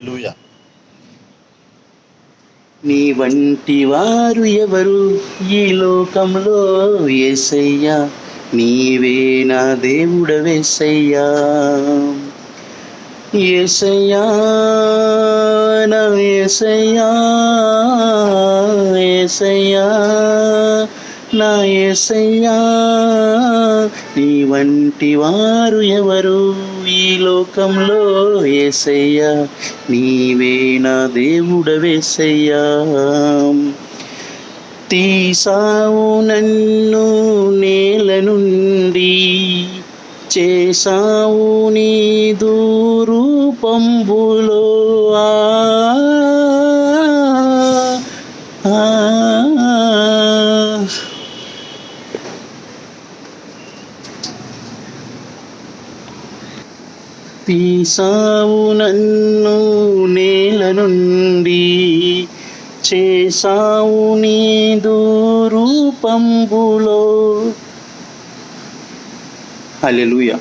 హల్లెలూయా. నీ వంటి వారు ఎవరు ఈ లోకంలో యేసయ్యా, నీవే నా దేవుడవేసయ్యా. యేసయ్యా నా యేసయ్యా, యేసయ్యా నా యేసయ్యా, నీ వంటి వారు ఎవరు ఈ లోకంలో యేసయ్యా, నీవే నా దేవుడవేసయ్యా. తీసావు నన్ను నేల నుండి, చేసావు నీదు రూపంబులో. తీసావు నన్ను నేల నుండి, చేసావు నీదు రూపంబులో. హల్లెలూయా.